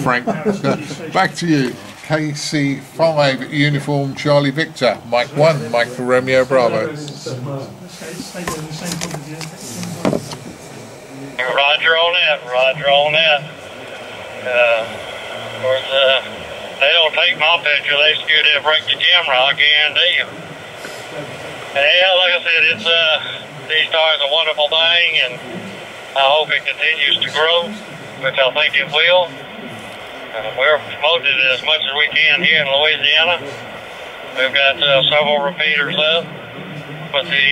Frank. Back to you. KC5 Uniform Charlie Victor, Mike 1, Mike for Romeo Bravo. Roger on that, Roger on that. Of course, they don't take my picture, they scoot it, break the camera, I guarantee you. Yeah, like I said, it's D-Star is a wonderful thing, and I hope it continues to grow, which I think it will. We're promoting it as much as we can here in Louisiana. We've got several repeaters up, but the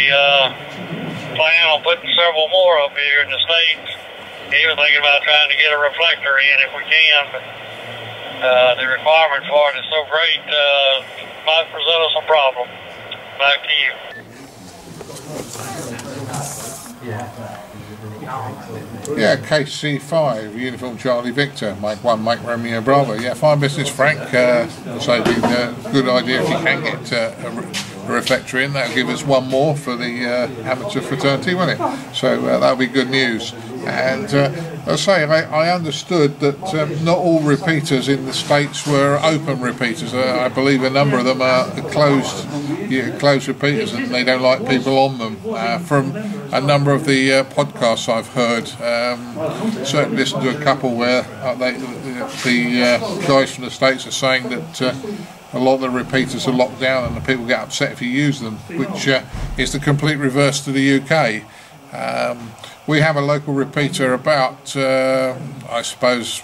plan on putting several more up here in the States. Even thinking about trying to get a reflector in if we can, but the requirement for it is so great, might present us a problem. Back to you. Yeah, KC5 Uniform Charlie Victor, Mike 1, Mike Romeo Bravo. Yeah, fine business, Frank. So it'd be a good idea if you can get a reflector in. That'll give us one more for the amateur fraternity, won't it? So that'll be good news. And I say, I understood that not all repeaters in the States were open repeaters. I believe a number of them are closed repeaters, and they don't like people on them. From a number of the podcasts I've heard, certainly listened to a couple where the guys from the States are saying that a lot of the repeaters are locked down and the people get upset if you use them, which is the complete reverse to the UK. We have a local repeater about, I suppose,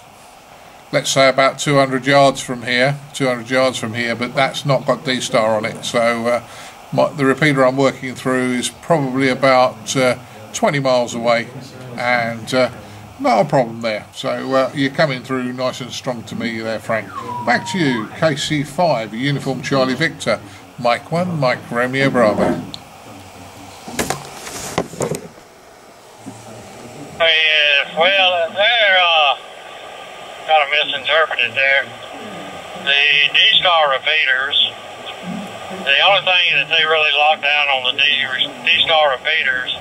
let's say about 200 yards from here, but that's not got D-Star on it. So the repeater I'm working through is probably about 20 miles away, and not a problem there. So you're coming through nice and strong to me there, Frank. Back to you, KC5 Uniform Charlie Victor, Mike 1, Mike Romeo Bravo. Well, they're kind of misinterpreted there. The D-Star repeaters, the only thing that they really lock down on the D-Star repeaters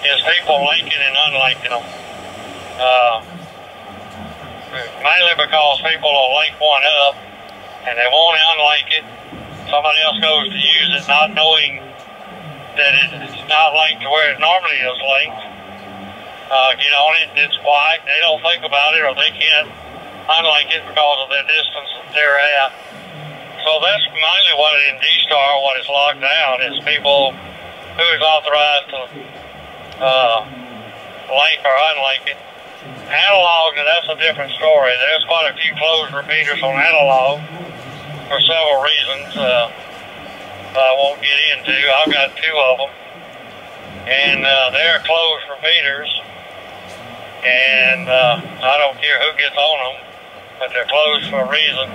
is people linking and unlinking them. Mainly because people will link one up and they won't unlink it. Somebody else goes to use it not knowing that it's not linked to where it normally is linked. Get on it, it's white, they don't think about it, or they can't unlink it because of the distance that they're at. So that's mainly what in D-Star, what is locked down, is people who is authorized to link or unlink it. Analog, that's a different story. There's quite a few closed repeaters on analog for several reasons I won't get into. I've got two of them, and they're closed repeaters. And I don't care who gets on them, but they're closed for a reason.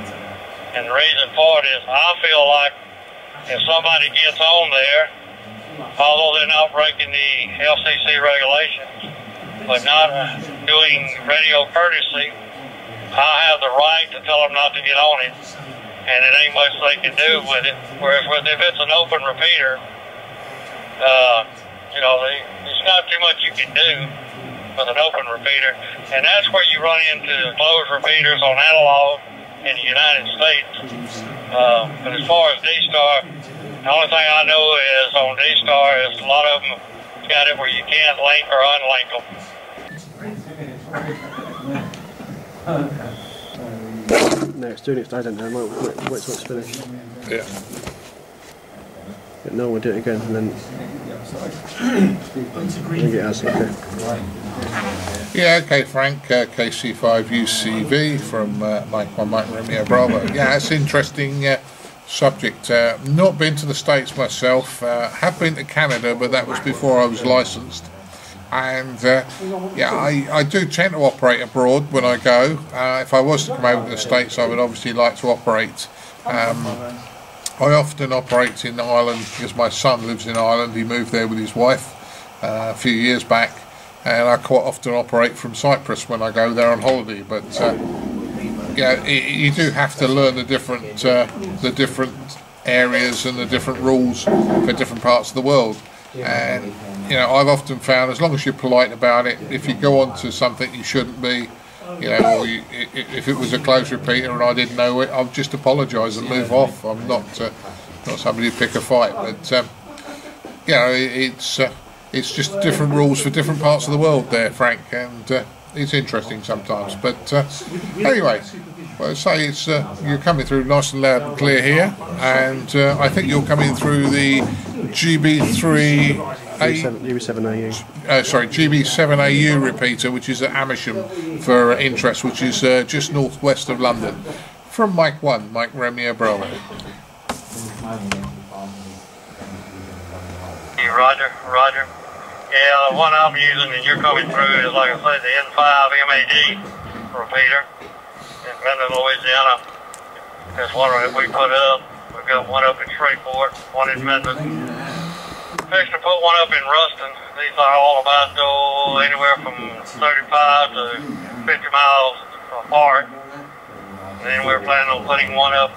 And the reason for it is I feel like if somebody gets on there, although they're not breaking the FCC regulations, but not doing radio courtesy, I have the right to tell them not to get on it. And it ain't much they can do with it. Whereas if it's an open repeater, there's not too much you can do with an open repeater, and that's where you run into closed repeaters on analog in the United States. But as far as D-Star, the only thing I know is on D-Star is a lot of them got it where you can't link or unlink them. No, it's doing its ident now. Wait till it's finished. Yeah. But no, we'll do it again and then I think it has, okay. Yeah, okay, Frank, KC5 UCV from Mike 1, Mike Romeo Bravo. Yeah, it's an interesting subject. Not been to the States myself, have been to Canada, but that was before I was licensed. And yeah, I do tend to operate abroad when I go. If I was to come over to the States, I would obviously like to operate. I often operate in Ireland because my son lives in Ireland. He moved there with his wife a few years back, and I quite often operate from Cyprus when I go there on holiday. But yeah, you do have to learn the different areas and the different rules for different parts of the world. And you know, I've often found as long as you're polite about it, if you go on to something you shouldn't be, you know, or if it was a close repeater and I didn't know it, I'll just apologise and move off. I'm not somebody to pick a fight, but you know, it's just different rules for different parts of the world there, Frank, and it's interesting sometimes. But anyway, well, I say it's you're coming through nice and loud and clear here, and I think you're coming through the GB7AU. Sorry, GB7AU repeater, which is at Amersham for interest, which is just northwest of London. From Mike 1, Mike Romeo Bravo. Roger, Roger. Yeah, the one I'm using and you're coming through is, like I said, the N5 MAD repeater in Midland, Louisiana. That's one that we put up. We've got one up in Shreveport, one in Midland. Fixing to put one up in Ruston. These are all about anywhere from 35 to 50 miles apart. And then we're planning on putting one up